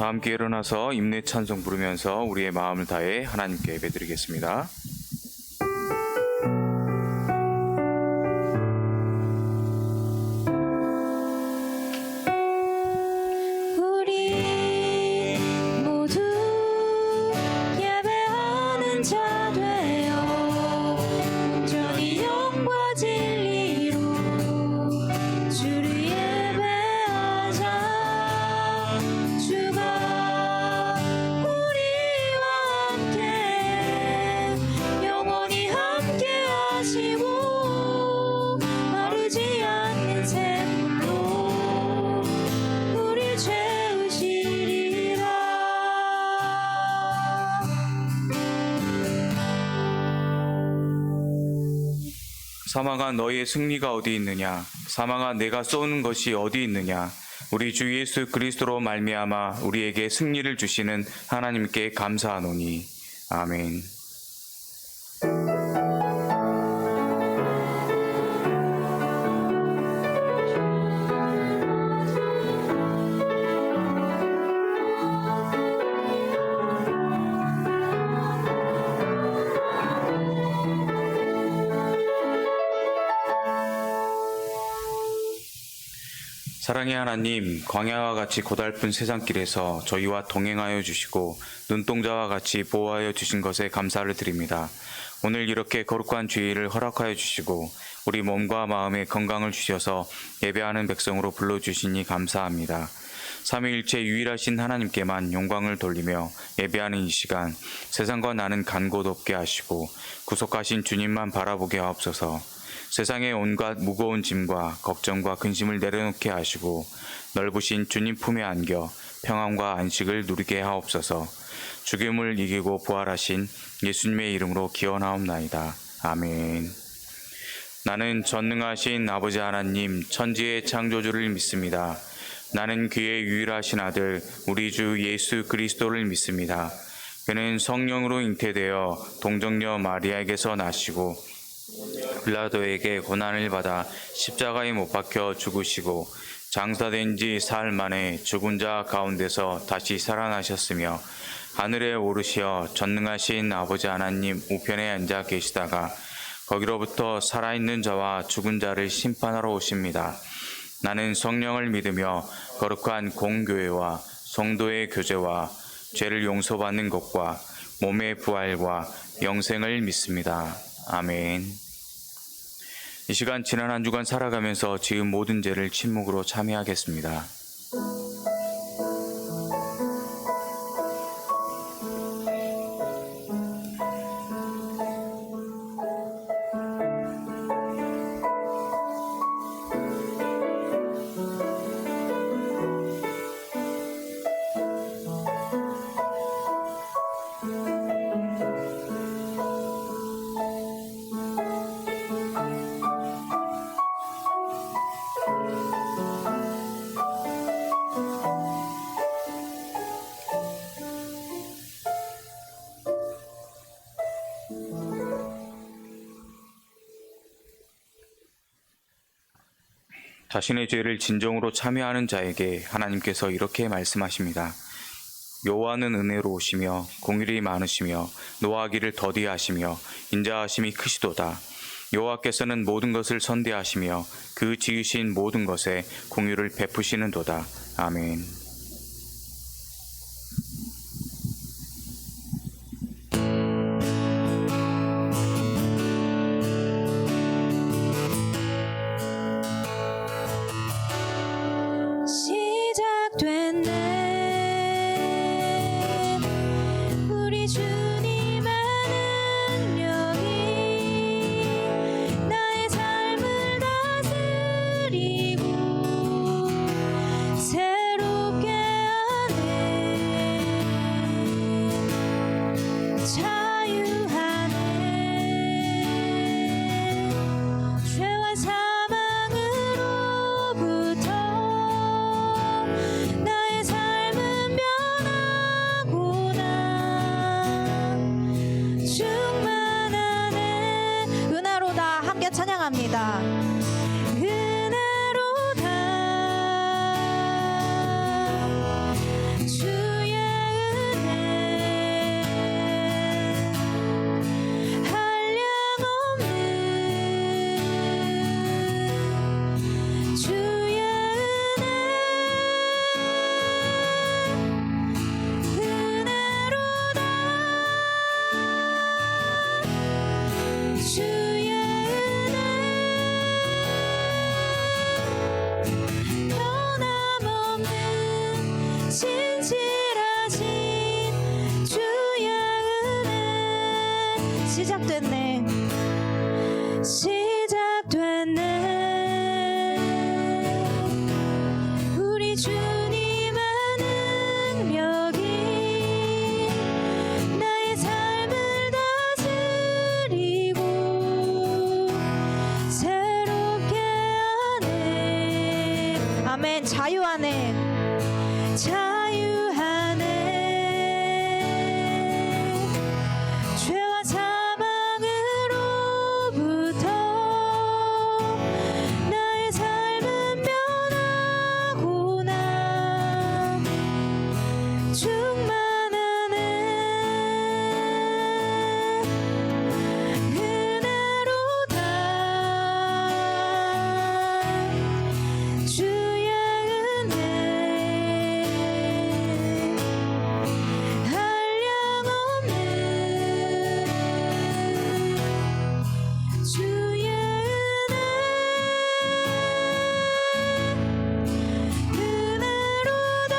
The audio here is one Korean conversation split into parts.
다 함께 일어나서 임내 찬송 부르면서 우리의 마음을 다해 하나님께 예배드리겠습니다. 사망아 너희의 승리가 어디 있느냐? 사망아 내가 쏘는 것이 어디 있느냐? 우리 주 예수 그리스도로 말미암아 우리에게 승리를 주시는 하나님께 감사하노니. 아멘. 사랑의 하나님, 광야와 같이 고달픈 세상길에서 저희와 동행하여 주시고 눈동자와 같이 보호하여 주신 것에 감사를 드립니다. 오늘 이렇게 거룩한 주일을 허락하여 주시고 우리 몸과 마음에 건강을 주셔서 예배하는 백성으로 불러주시니 감사합니다. 삼위일체 유일하신 하나님께만 영광을 돌리며 예배하는 이 시간, 세상과 나는 간 곳 없게 하시고 구속하신 주님만 바라보게 하옵소서. 세상의 온갖 무거운 짐과 걱정과 근심을 내려놓게 하시고 넓으신 주님 품에 안겨 평안과 안식을 누리게 하옵소서. 죽음을 이기고 부활하신 예수님의 이름으로 기원하옵나이다. 아멘. 나는 전능하신 아버지 하나님 천지의 창조주를 믿습니다. 나는 그의 유일하신 아들 우리 주 예수 그리스도를 믿습니다. 그는 성령으로 잉태되어 동정녀 마리아에게서 나시고 빌라도에게 고난을 받아 십자가에 못 박혀 죽으시고 장사된 지 사흘 만에 죽은 자 가운데서 다시 살아나셨으며 하늘에 오르시어 전능하신 아버지 하나님 우편에 앉아 계시다가 거기로부터 살아있는 자와 죽은 자를 심판하러 오십니다. 나는 성령을 믿으며 거룩한 공교회와 성도의 교제와 죄를 용서받는 것과 몸의 부활과 영생을 믿습니다. 아멘. 이 시간 지난 한 주간 살아가면서 지은 모든 죄를 침묵으로 참회하겠습니다. 자신의 죄를 진정으로 참회하는 자에게 하나님께서 이렇게 말씀하십니다. 여호와는 은혜로우시며 공일이 많으시며 노하기를 더디하시며 인자하심이 크시도다. 여호와께서는 모든 것을 선대하시며 그 지으신 모든 것에 공유를 베푸시는도다. 아멘. 찬양합니다. 은혜로다 주 아멘. 자유 안에, 자유 안에 죄와 사망으로부터 나의 삶은 변하구나. 충만하네 은혜로다. 주의 은혜 한량없는 주의 은혜로다.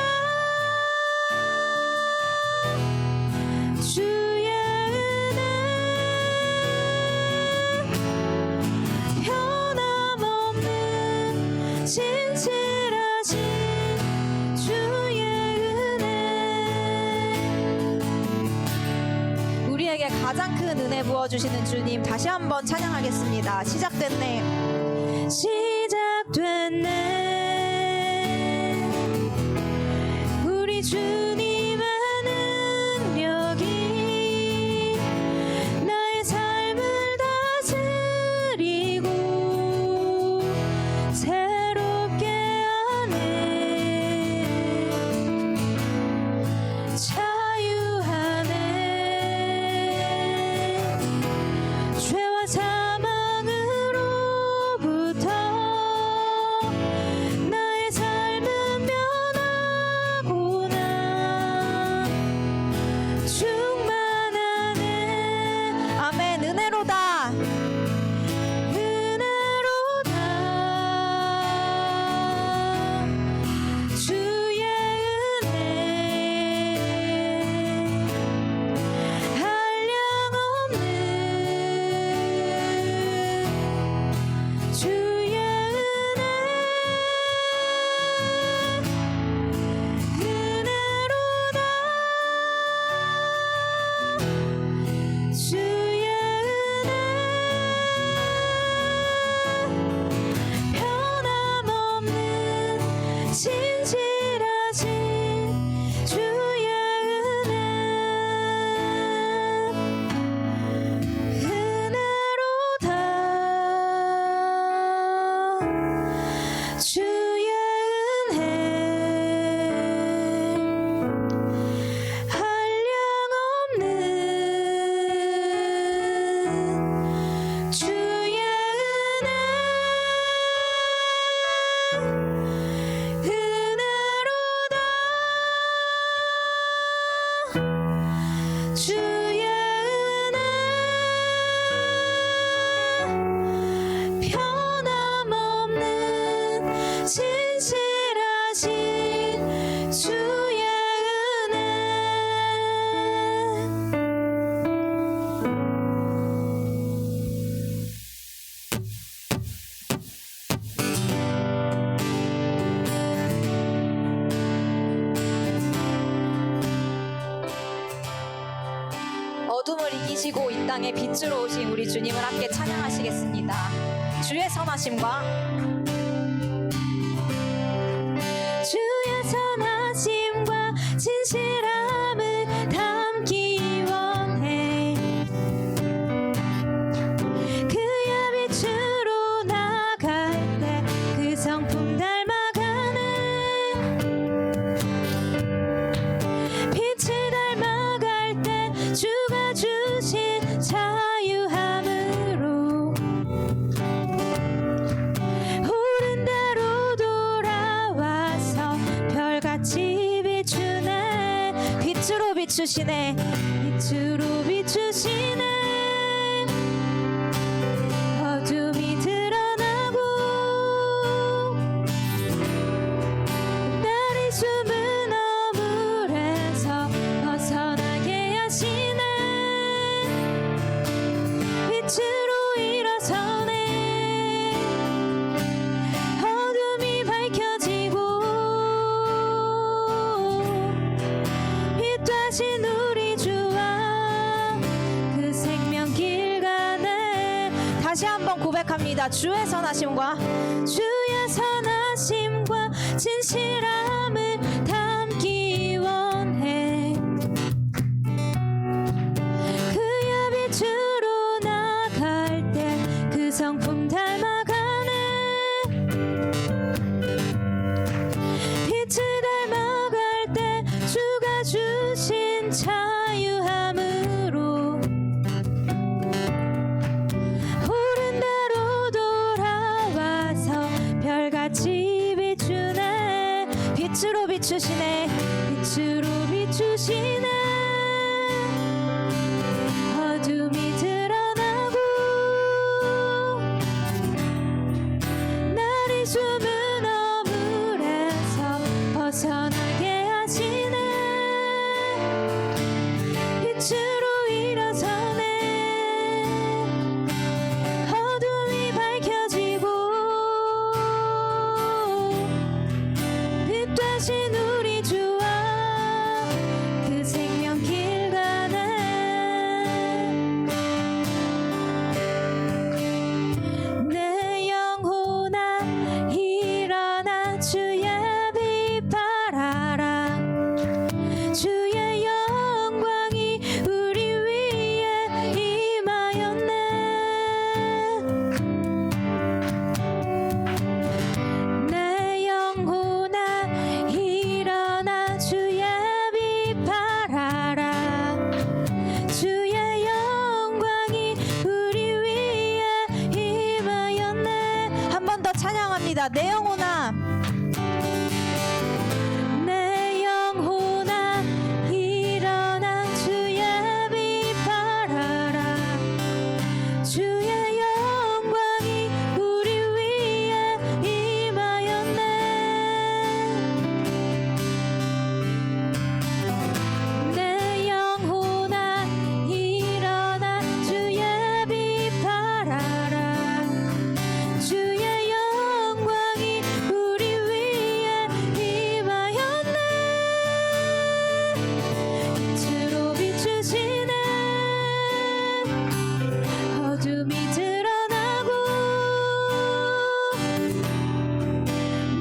주의 은혜 변함없는 진실하신 주의 은혜. 우리에게 가장 큰 은혜 부어주시는 주님 다시 한번 찬양하겠습니다. 시작됐네, 시작됐네. 우리 주님의 능력이 나의 삶을 다스리고 새롭게 하네. 자유하네 죄와 사망으로부터 나의 삶은 변하구나. 충만하네. 아멘. 은혜로다, 은혜로다. 주의 은혜 한량없는 주의 은혜 은혜로다. 주의 은혜 변함없는 진실하신 주의 은혜 은혜로다. 주의 은혜 한량없는 주의 은혜 은혜로다. 주의 은혜 변함없는 진실하신 주의 은혜. 어둠을 이기시고 이 땅에 빛으로 오신 우리 주님을 함께 찬양하시겠습니다. 주의 선하심과 주의 선하심과 진실함을 담기 원해. 그의 빛으로 나갈 때 그 성품 닮아가네. 빛을 닮아갈 때 주가 주신 자유함으로 옳은 대로 돌아와서 별같이 비추네. 빛으로 비추시네, 빛으로 비추시네. 어둠이 드러나고 나를 숨은 어물에서 벗어나게 하시네. 빛으로 일어서네. 어둠이 밝혀지고 빛 되신 우리 주와 그 생명길 가네. 다시 한번 고백합니다. 주의 선하심과 주의 선하심과 진실함을 담기 원해. 그의 빛으로 나갈 때 그 성품 닮아가네. 빛을 닮아갈 때 주가 주신 자유함으로 옳은 대로 돌아와서 별같이 비추네. 빛으로 비추시네. 빛으로 비추시네. 어둠이 드러나고 날이 숨은 어물에서 벗어나게 하시네. 빛으로 일어서네. 어둠이 밝혀지고 빛 되신 우리 주와 그 생명길 가네. 내 영혼아 일어나 주의 빛 발하라. 주의 영광이 우리 위에 임하였네. 내 영혼아 일어나 주의 빛 발하라. 주의 영광이 우리 위에 임하였네. 한 번 더 찬양합니다. 내 영혼아, 내 영혼아 일어나 주의 빛 발하라. 주의 영광이 우리 위에 임하였네. 내 영혼아 일어나 주의 빛 발하라. 주의 영광이 우리 위에 임하였네. 빛으로 비추시네. 어둠이 드러나고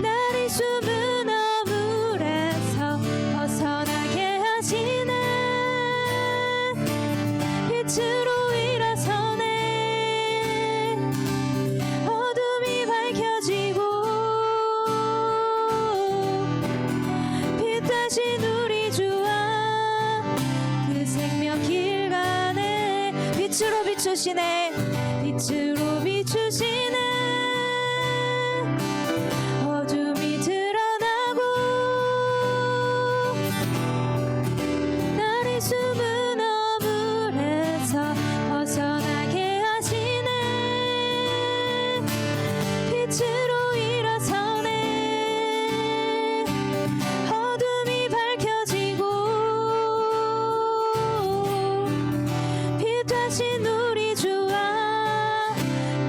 날이 숨은 어물에서 벗어나게 하시네. 빛으로 일어서네. 어둠이 밝혀지고 빛 되신 우리 주와 그 생명길 가네. 빛으로 비추시네. 빛으로 비추시네. 어둠이 드러나고 날이 숨은 어물에서 벗어나게 하시네. 빛으로 일어서네. 어둠이 밝혀지고 빛 되신 우리 주와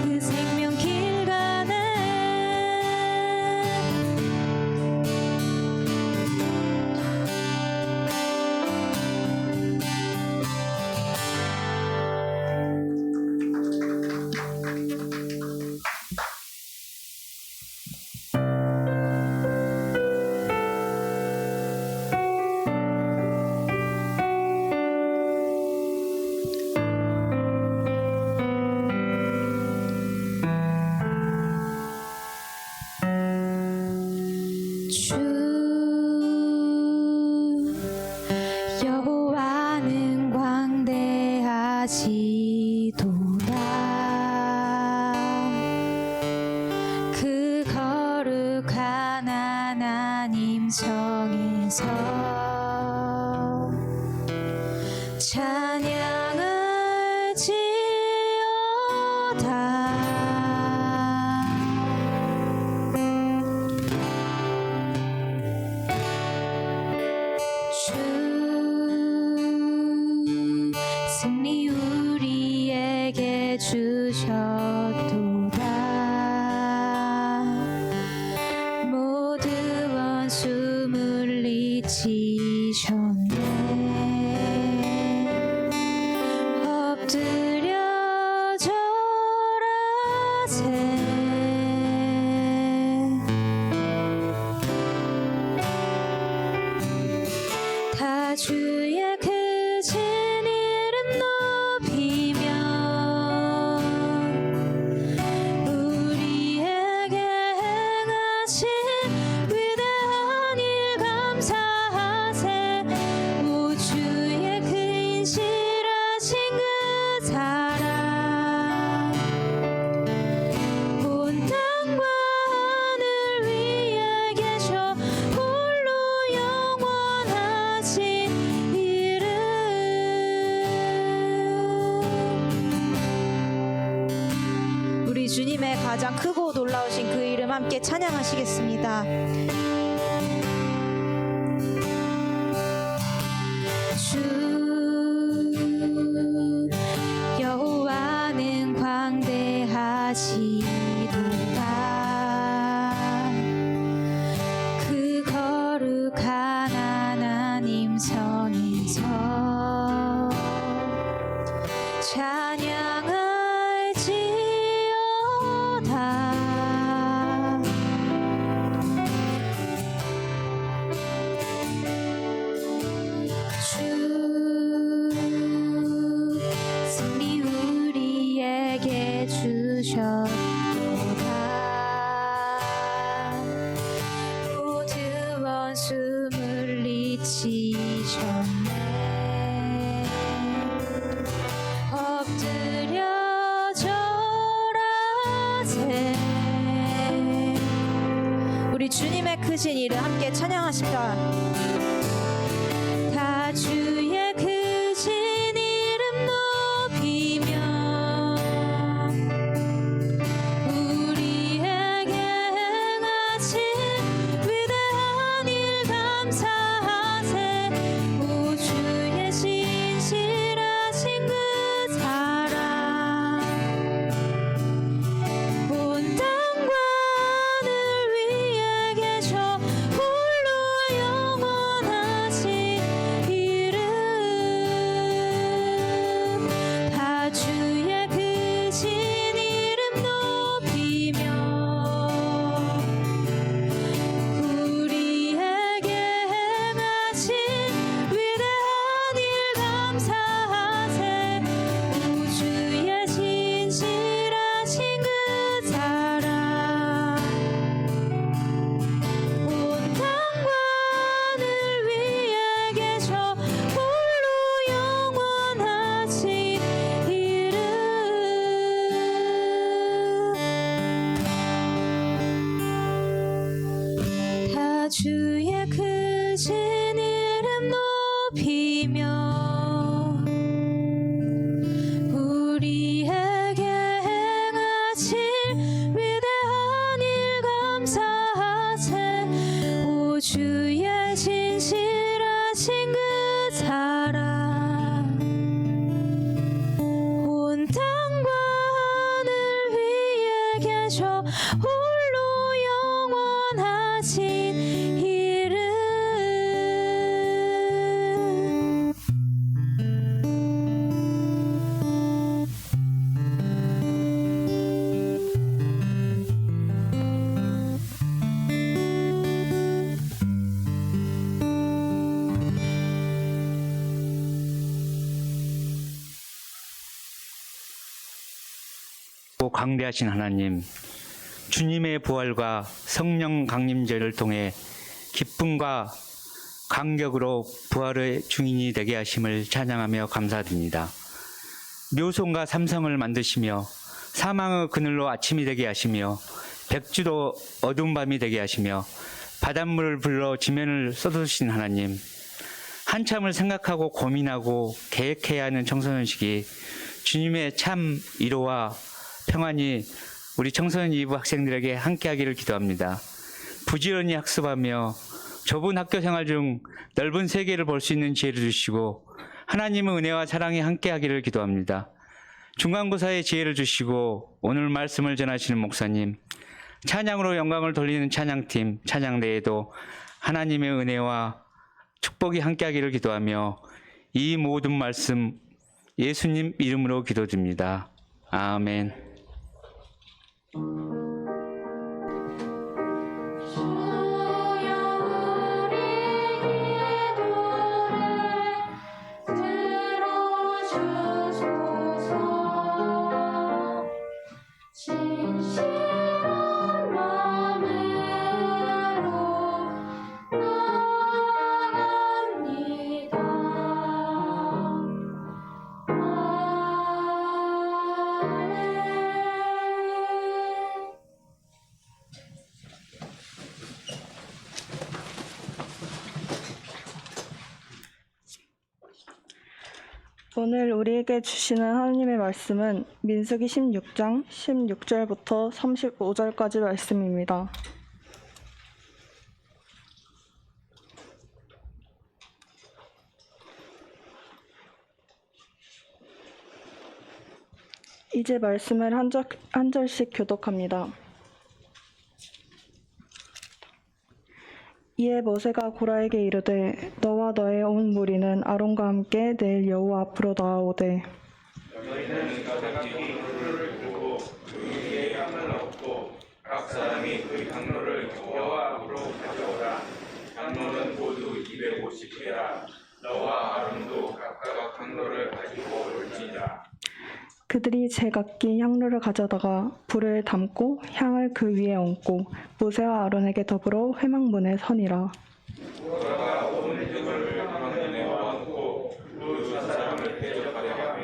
그 생명길 가네. 주 여호와는 광대하시도다. 그 거룩한 하나님 성에서 찬양을 지어다. 중에 가장 크고 놀라우신 그 이름 함께 찬양하시겠습니다. 주 여호와는 광대하시도다. 그 거룩한 하나님 선에서 찬양할지어다. 주 승리 우리에게 주셨도다. 모든 원수 물리치셨네. 엎드려 절하세. 우리 주님의 크신 이름 함께 찬양하십시다. 다 주의 크신 이름 높이며 우리에게 행하신 위대한 일 감사하세. 오 주의 신실하신 그 사랑 온 땅과 하늘 위에 계셔 홀로 영원하신 이름. 다 주의 크신 이름 높이며 우리에게 행하신 위대한 일 감사하세. 오 주의 신실하신 그 사랑 온 땅과 하늘 위에 계셔 홀로 영원하신 이름. 다 주의 크신 이름 높이며 우리에게 행하신 위대한 일 감사하세. 오 주의 신실하신 그 사랑 온 땅과 하늘 위에 계셔 홀로 영원하신 이름. 광대하신 하나님, 주님의 부활과 성령 강림제를 통해 기쁨과 감격으로 부활의 증인이 되게 하심을 찬양하며 감사드립니다. 묘송과 삼성을 만드시며 사망의 그늘로 아침이 되게 하시며 백주도 어두운 밤이 되게 하시며 바닷물을 불러 지면을 쏟으신 하나님, 한참을 생각하고 고민하고 계획해야 하는 청소년 시기 주님의 참 위로와 평안이 우리 청소년 2부 학생들에게 함께하기를 기도합니다. 부지런히 학습하며 좁은 학교 생활 중 넓은 세계를 볼 수 있는 지혜를 주시고 하나님의 은혜와 사랑이 함께하기를 기도합니다. 중간고사의 지혜를 주시고 오늘 말씀을 전하시는 목사님, 찬양으로 영광을 돌리는 찬양팀, 찬양대에도 하나님의 은혜와 축복이 함께하기를 기도하며 이 모든 말씀 예수님 이름으로 기도드립니다. 아멘. 오늘 우리에게 주시는 하나님의 말씀은 민수기 16장 16절부터 35절까지 말씀입니다. 이제 말씀을 한 절씩 교독합니다. 이에 모세가 고라에게 이르되 너와 너의 온 무리는 아론과 함께 내일 여호와 앞으로 나아오되 너희는 각기 향로를 들고 그 위에 향을 넣고 각 사람이 그 향로를 여호와 앞으로 가져오라. 향로는 모두 250개라. 너와 아론도 각각 향로를 가지고 올지니라. 그들이 제각기 향로를 가져다가 불을 담고 향을 그 위에 얹고 모세와 아론에게 더불어 회막문에 서니라. 그러다가 온 회중을 회막문에 얹고 그 두 사람을 대접하려 하며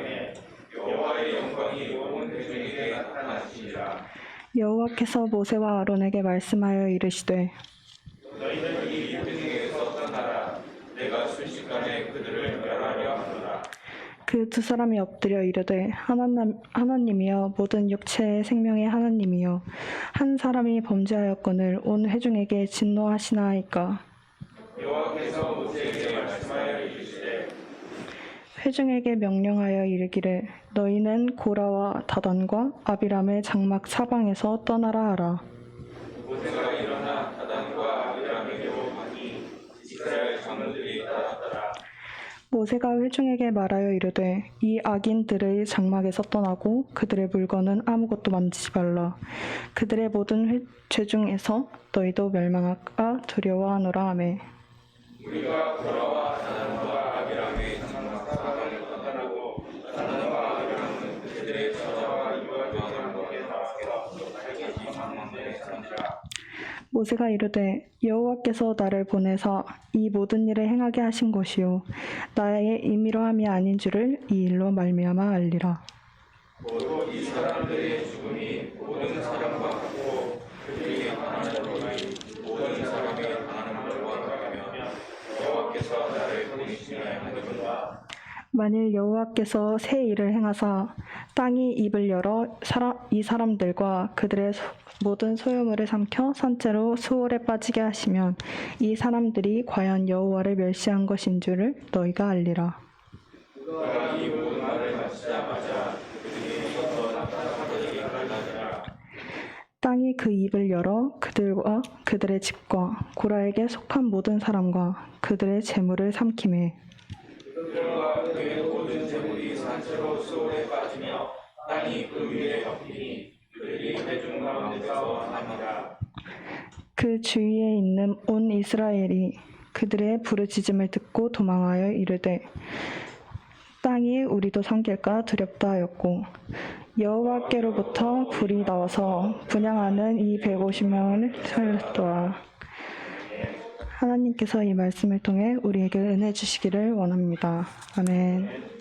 여호와의 영광이 온 회중에게 나타나시니라. 여호와께서 모세와 아론에게 말씀하여 이르시되 너희는 이 회중에게서 떠나라. 내가 순식간에 그들을 멸하려 하노라. 그 두 사람이 엎드려 이르되 하나님이여 모든 육체의 생명의 하나님이여 한 사람이 범죄하였거늘 온 회중에게 진노하시나이까. 여호와께서 모세에게 말씀하여 이르시되 회중에게 명령하여 이르기를 너희는 고라와 다단과 아비람의 장막 사방에서 떠나라 하라. 모세가 일어나 다단과 아비람에게로 가니 이스라엘 장로들이 따랐더라. 모세가 회중에게 말하여 이르되 이 악인들의 장막에서 떠나고 그들의 물건은 아무것도 만지지 말라. 그들의 모든 죄 중에서 너희도 멸망할까 두려워하노라 하며 우리가 고라와 다단과 아비람의 장막 사방을 떠나고 다단과 아비람은 그들의 저자와 이와들과 함께 나와서 알게지 장막문에 서니라. 모세가 이르되 여호와께서 나를 보내사 이 모든 일을 행하게 하신 것이요 나의 임의로 함이 아닌 줄을 이 일로 말미암아 알리라. 모두 이 사람들의 죽음이 모든 사람과 같고 그들이 당하는 벌이 모든 사람이 당하는 벌과 같으며 여호와께서 나를 보내시니 하느니라. 만일 여호와께서 새 일을 행하사 땅이 입을 열어 이 사람들과 그들의 모든 소유물을 삼켜 산채로 수월에 빠지게 하시면 이 사람들이 과연 여호와를 멸시한 것인 줄을 너희가 알리라. 그가 이 모든 말을 마치자마자 그들이 서서 나타나더니 갈라지라. 땅이 그 입을 열어 그들과 그들의 집과 고라에게 속한 모든 사람과 그들의 재물을 삼키매 그들과 그의 모든 재물이 산채로 수월에 빠지며 땅이 그 위에 덮이니 그들이 회중 가운데서 나니라. 그 주위에 있는 온 이스라엘이 그들의 부르짖음을 듣고 도망하여 이르되 땅이 우리도 삼킬까 두렵다 하였고 여호와께로부터 불이 나와서 분향하는 이 150명을 살렸더라. 하나님께서 이 말씀을 통해 우리에게 은혜 주시기를 원합니다. 아멘.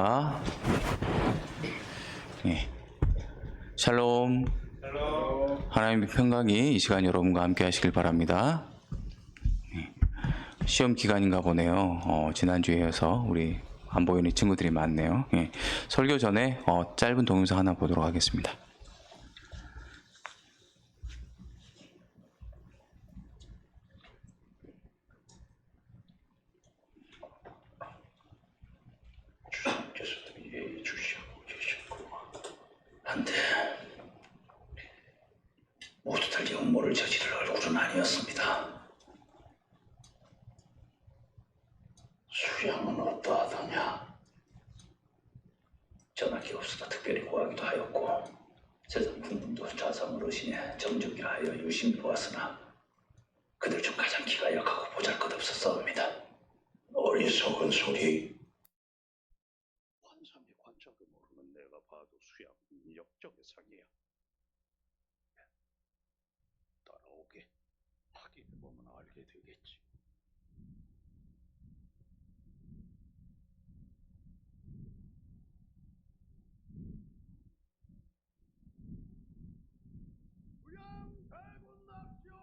감사합니다. 예. 샬롬. 하나님의 평강이 이 시간 여러분과 함께 하시길 바랍니다. 예. 시험 기간인가 보네요. 지난주에 이어서 우리 안 보이는 친구들이 많네요. 예. 설교 전에 짧은 동영상 하나 보도록 하겠습니다. 주께서도 예의 주시고 계셨고 한데 모두들 역모를 저지를 얼굴은 아니었습니다. 수양은 어떠하더냐? 전학이 없어도 특별히 구하기도 하였고 세상 풍문도 좌상을 의신해 정적이라 하여 유심히 보았으나 그들 중 가장 기가 약하고 보잘것없었사옵니다. 어리석은 소리. 환삼이 관짝을 모르는 내가 봐도 수양은 역적의 상이야. 따라오게. 확인해보면 알게 되겠지. 수양대군 납시오!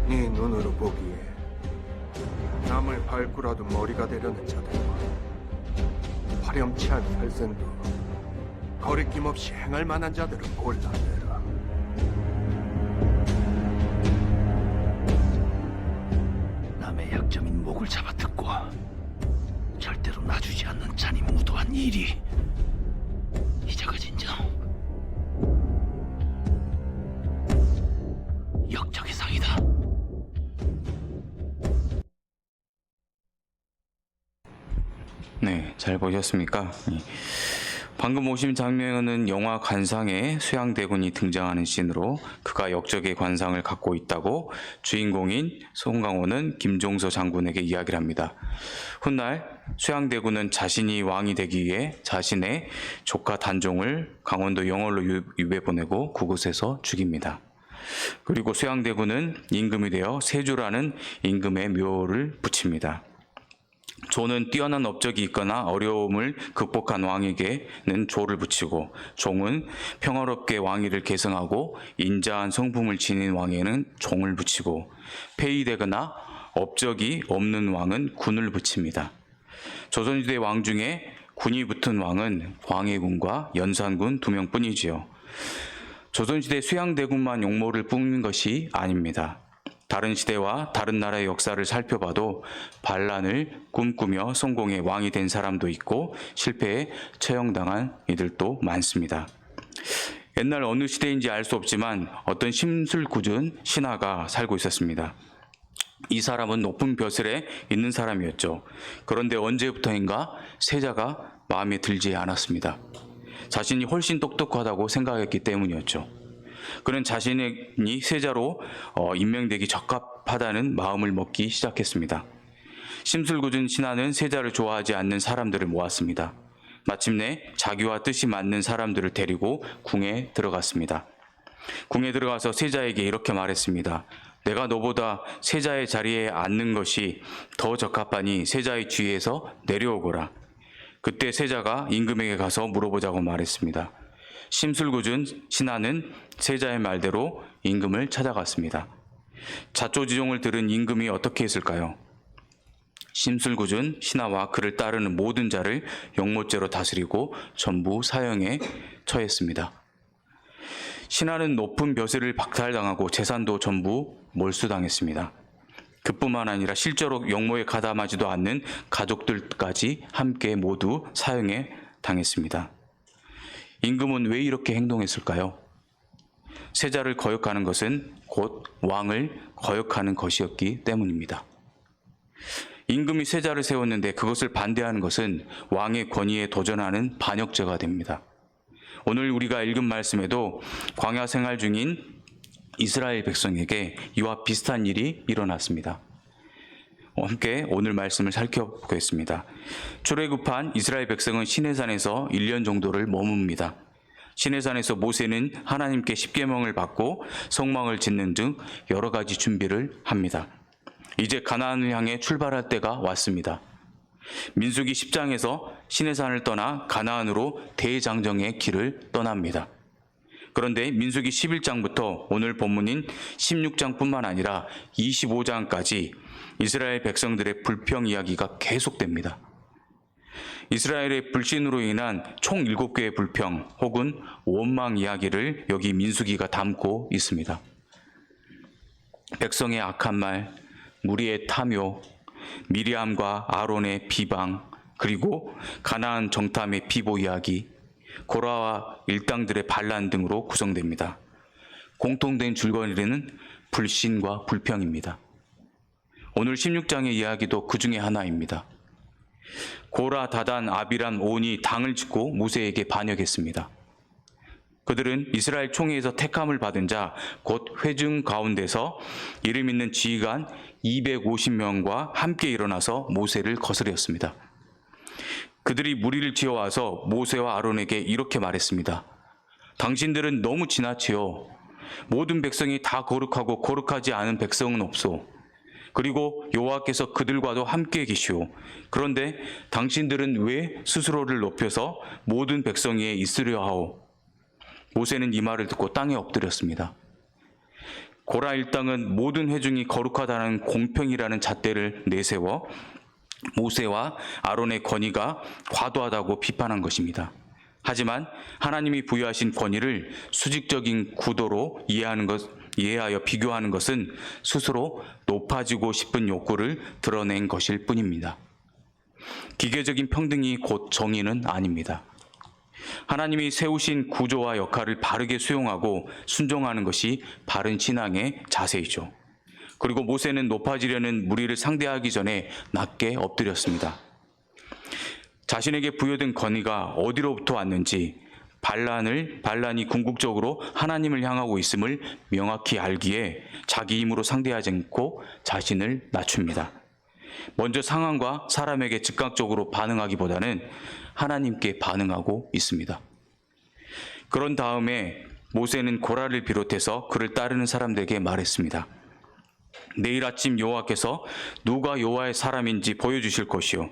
네 눈으로 보기에 남을 밟고라도 머리가 되려는 자들과 화렴치한 살생도 거리낌 없이 행할 만한 자들을 골라내라. 남의 약점인 목을 잡아뜯고 절대로 놔주지 않는 잔이 무도한 일이 이자가 진정 역적의 상이다. 네, 잘 보셨습니까? 예. 방금 오신 장면은 영화 관상에 수양대군이 등장하는 씬으로 그가 역적의 관상을 갖고 있다고 주인공인 송강호는 김종서 장군에게 이야기를 합니다. 훗날 수양대군은 자신이 왕이 되기 위해 자신의 조카 단종을 강원도 영월로 유배 보내고 그곳에서 죽입니다. 그리고 수양대군은 임금이 되어 세조라는 임금의 묘를 붙입니다. 조는 뛰어난 업적이 있거나 어려움을 극복한 왕에게는 조를 붙이고, 종은 평화롭게 왕위를 계승하고 인자한 성품을 지닌 왕에는 종을 붙이고, 폐위되거나 업적이 없는 왕은 군을 붙입니다. 조선시대 왕 중에 군이 붙은 왕은 광해군과 연산군 2명뿐이지요. 조선시대 수양대군만 용모를 뿜는 것이 아닙니다. 다른 시대와 다른 나라의 역사를 살펴봐도 반란을 꿈꾸며 성공해 왕이 된 사람도 있고 실패에 처형당한 이들도 많습니다. 옛날 어느 시대인지 알 수 없지만 어떤 심술궂은 신하가 살고 있었습니다. 이 사람은 높은 벼슬에 있는 사람이었죠. 그런데 언제부터인가 세자가 마음에 들지 않았습니다. 자신이 훨씬 똑똑하다고 생각했기 때문이었죠. 그는 자신이 세자로 임명되기 적합하다는 마음을 먹기 시작했습니다. 심술궂은 신하는 세자를 좋아하지 않는 사람들을 모았습니다. 마침내 자기와 뜻이 맞는 사람들을 데리고 궁에 들어갔습니다. 궁에 들어가서 세자에게 이렇게 말했습니다. 내가 너보다 세자의 자리에 앉는 것이 더 적합하니 세자의 주위에서 내려오거라. 그때 세자가 임금에게 가서 물어보자고 말했습니다. 심술궂은 신하는 세자의 말대로 임금을 찾아갔습니다. 자초지종을 들은 임금이 어떻게 했을까요? 심술궂은 신하와 그를 따르는 모든 자를 영모죄로 다스리고 전부 사형에 처했습니다. 신하는 높은 벼슬을 박탈당하고 재산도 전부 몰수당했습니다. 그뿐만 아니라 실제로 영모에 가담하지도 않는 가족들까지 함께 모두 사형에 당했습니다. 임금은 왜 이렇게 행동했을까요? 세자를 거역하는 것은 곧 왕을 거역하는 것이었기 때문입니다. 임금이 세자를 세웠는데 그것을 반대하는 것은 왕의 권위에 도전하는 반역죄가 됩니다. 오늘 우리가 읽은 말씀에도 광야 생활 중인 이스라엘 백성에게 이와 비슷한 일이 일어났습니다. 함께 오늘 말씀을 살펴보겠습니다. 출애굽한 이스라엘 백성은 시내산에서 1년 정도를 머뭅니다. 시내산에서 모세는 하나님께 십계명을 받고 성막을 짓는 등 여러 가지 준비를 합니다. 이제 가나안을 향해 출발할 때가 왔습니다. 민수기 10장에서 시내산을 떠나 가나안으로 대장정의 길을 떠납니다. 그런데 민수기 11장부터 오늘 본문인 16장뿐만 아니라 25장까지 이스라엘 백성들의 불평 이야기가 계속됩니다. 이스라엘의 불신으로 인한 총 7개의 불평 혹은 원망 이야기를 여기 민수기가 담고 있습니다. 백성의 악한 말, 무리의 탐욕, 미리암과 아론의 비방, 그리고 가나안 정탐의 비보 이야기, 고라와 일당들의 반란 등으로 구성됩니다. 공통된 줄거리는 불신과 불평입니다. 오늘 16장의 이야기도 그 중에 하나입니다. 고라, 다단, 아비람, 온이 당을 짓고 모세에게 반역했습니다. 그들은 이스라엘 총회에서 택함을 받은 자, 곧 회중 가운데서 이름 있는 지휘관 250명과 함께 일어나서 모세를 거스렸습니다. 그들이 무리를 지어와서 모세와 아론에게 이렇게 말했습니다. 당신들은 너무 지나치요. 모든 백성이 다 거룩하고 거룩하지 않은 백성은 없소. 그리고 여호와께서 그들과도 함께 계시오. 그런데 당신들은 왜 스스로를 높여서 모든 백성 위에 있으려 하오? 모세는 이 말을 듣고 땅에 엎드렸습니다. 고라 일당은 모든 회중이 거룩하다는 공평이라는 잣대를 내세워 모세와 아론의 권위가 과도하다고 비판한 것입니다. 하지만 하나님이 부여하신 권위를 수직적인 구도로 이해하여 비교하는 것은 스스로 높아지고 싶은 욕구를 드러낸 것일 뿐입니다. 기계적인 평등이 곧 정의는 아닙니다. 하나님이 세우신 구조와 역할을 바르게 수용하고 순종하는 것이 바른 신앙의 자세이죠. 그리고 모세는 높아지려는 무리를 상대하기 전에 낮게 엎드렸습니다. 자신에게 부여된 권위가 어디로부터 왔는지, 반란이 궁극적으로 하나님을 향하고 있음을 명확히 알기에 자기 힘으로 상대하지 않고 자신을 낮춥니다. 먼저 상황과 사람에게 즉각적으로 반응하기보다는 하나님께 반응하고 있습니다. 그런 다음에 모세는 고라를 비롯해서 그를 따르는 사람들에게 말했습니다. 내일 아침 여호와께서 누가 여호와의 사람인지 보여주실 것이요.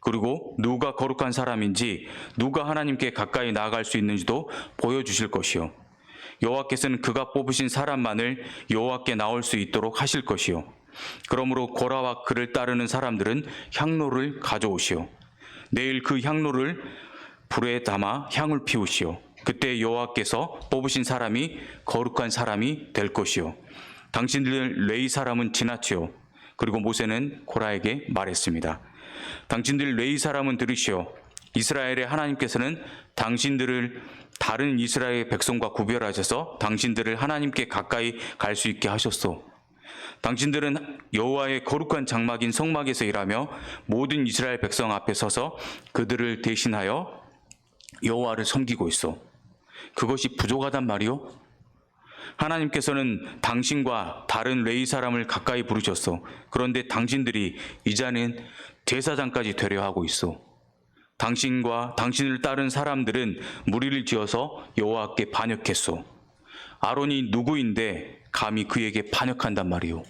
그리고 누가 거룩한 사람인지, 누가 하나님께 가까이 나아갈 수 있는지도 보여주실 것이요. 여호와께서는 그가 뽑으신 사람만을 여호와께 나올 수 있도록 하실 것이요. 그러므로 고라와 그를 따르는 사람들은 향로를 가져오시오. 내일 그 향로를 불에 담아 향을 피우시오. 그때 여호와께서 뽑으신 사람이 거룩한 사람이 될 것이요. 당신들 레위 사람은 지나치오. 그리고 모세는 고라에게 말했습니다. 당신들 레위 사람은 들으시오. 이스라엘의 하나님께서는 당신들을 다른 이스라엘 백성과 구별하셔서 당신들을 하나님께 가까이 갈 수 있게 하셨소. 당신들은 여호와의 거룩한 장막인 성막에서 일하며 모든 이스라엘 백성 앞에 서서 그들을 대신하여 여호와를 섬기고 있어. 그것이 부족하단 말이오? 하나님께서는 당신과 다른 레위 사람을 가까이 부르셨어. 그런데 당신들이 이제는 제사장까지 되려 하고 있어. 당신과 당신을 따른 사람들은 무리를 지어서 여호와께 반역했어. 아론이 누구인데 감히 그에게 반역한단 말이오.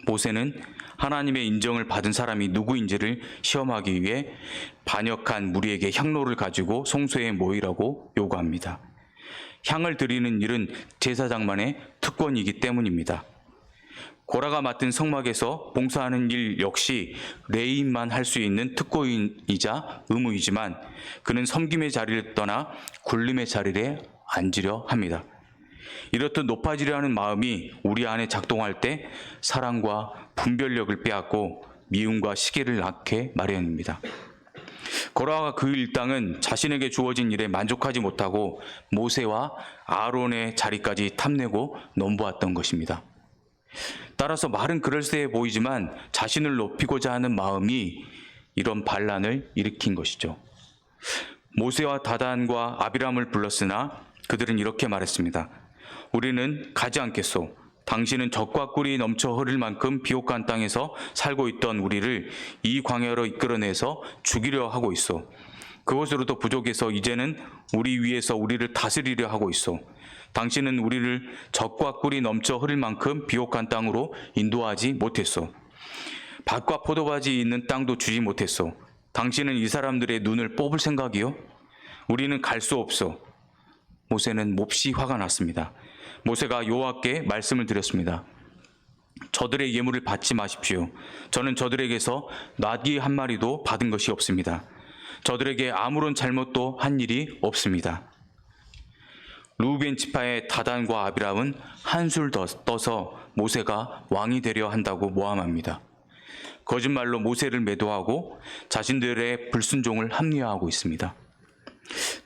모세는 하나님의 인정을 받은 사람이 누구인지를 시험하기 위해 반역한 무리에게 향로를 가지고 성소에 모이라고 요구합니다. 향을 드리는 일은 제사장만의 특권이기 때문입니다. 고라가 맡은 성막에서 봉사하는 일 역시 레위인만 할 수 있는 특권이자 의무이지만 그는 섬김의 자리를 떠나 굴림의 자리에 앉으려 합니다. 이렇듯 높아지려 하는 마음이 우리 안에 작동할 때 사랑과 분별력을 빼앗고 미움과 시기를 낳게 마련입니다. 고라와 그 일당은 자신에게 주어진 일에 만족하지 못하고 모세와 아론의 자리까지 탐내고 넘보았던 것입니다. 따라서 말은 그럴싸해 보이지만 자신을 높이고자 하는 마음이 이런 반란을 일으킨 것이죠. 모세와 다단과 아비람을 불렀으나 그들은 이렇게 말했습니다. 우리는 가지 않겠소. 당신은 젖과 꿀이 넘쳐 흐를 만큼 비옥한 땅에서 살고 있던 우리를 이 광야로 이끌어내서 죽이려 하고 있소. 그것으로도 부족해서 이제는 우리 위에서 우리를 다스리려 하고 있소. 당신은 우리를 젖과 꿀이 넘쳐 흐를 만큼 비옥한 땅으로 인도하지 못했소. 밭과 포도밭이 있는 땅도 주지 못했소. 당신은 이 사람들의 눈을 뽑을 생각이요? 우리는 갈 수 없소. 모세는 몹시 화가 났습니다. 모세가 여호와께 말씀을 드렸습니다. 저들의 예물을 받지 마십시오. 저는 저들에게서 나귀 한 마리도 받은 것이 없습니다. 저들에게 아무런 잘못도 한 일이 없습니다. 루벤 지파의 다단과 아비람은 한술 더 떠서 모세가 왕이 되려 한다고 모함합니다. 거짓말로 모세를 매도하고 자신들의 불순종을 합리화하고 있습니다.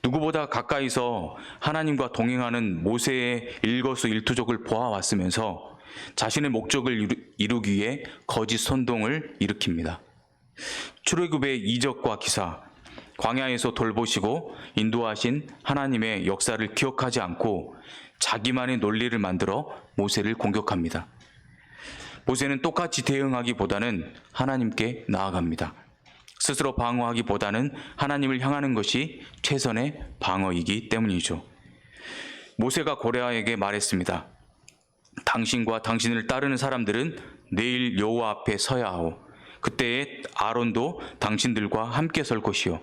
누구보다 가까이서 하나님과 동행하는 모세의 일거수일투족을 보아왔으면서 자신의 목적을 이루기 위해 거짓 선동을 일으킵니다. 출애굽의 이적과 기사, 광야에서 돌보시고 인도하신 하나님의 역사를 기억하지 않고 자기만의 논리를 만들어 모세를 공격합니다. 모세는 똑같이 대응하기보다는 하나님께 나아갑니다. 스스로 방어하기보다는 하나님을 향하는 것이 최선의 방어이기 때문이죠. 모세가 고레아에게 말했습니다. 당신과 당신을 따르는 사람들은 내일 여호와 앞에 서야 하오. 그때에 아론도 당신들과 함께 설 것이요.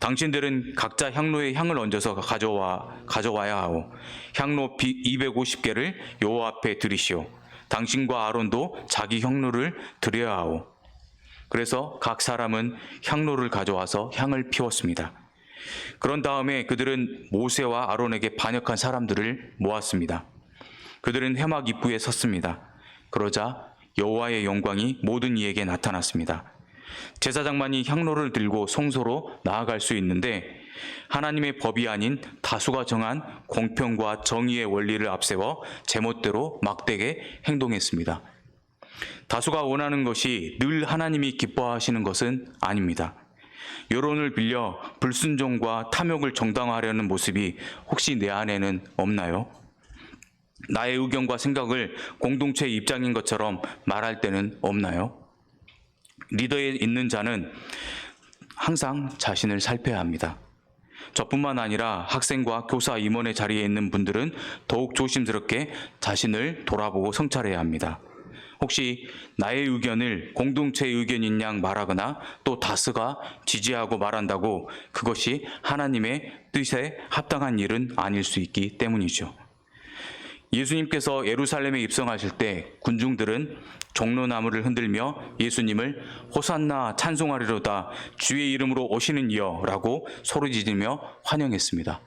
당신들은 각자 향로에 향을 얹어서 가져와야 하오. 향로 250개를 여호와 앞에 드리시오. 당신과 아론도 자기 향로를 드려야 하오. 그래서 각 사람은 향로를 가져와서 향을 피웠습니다. 그런 다음에 그들은 모세와 아론에게 반역한 사람들을 모았습니다. 그들은 회막 입구에 섰습니다. 그러자 여호와의 영광이 모든 이에게 나타났습니다. 제사장만이 향로를 들고 성소로 나아갈 수 있는데 하나님의 법이 아닌 다수가 정한 공평과 정의의 원리를 앞세워 제멋대로 막대게 행동했습니다. 다수가 원하는 것이 늘 하나님이 기뻐하시는 것은 아닙니다. 여론을 빌려 불순종과 탐욕을 정당화하려는 모습이 혹시 내 안에는 없나요? 나의 의견과 생각을 공동체의 입장인 것처럼 말할 때는 없나요? 리더에 있는 자는 항상 자신을 살펴야 합니다. 저뿐만 아니라 학생과 교사 임원의 자리에 있는 분들은 더욱 조심스럽게 자신을 돌아보고 성찰해야 합니다. 혹시 나의 의견을 공동체의 의견인 양 말하거나 또 다수가 지지하고 말한다고 그것이 하나님의 뜻에 합당한 일은 아닐 수 있기 때문이죠. 예수님께서 예루살렘에 입성하실 때 군중들은 종로나무를 흔들며 예수님을 호산나 찬송하리로다 주의 이름으로 오시는 이여 라고 소리지르며 환영했습니다.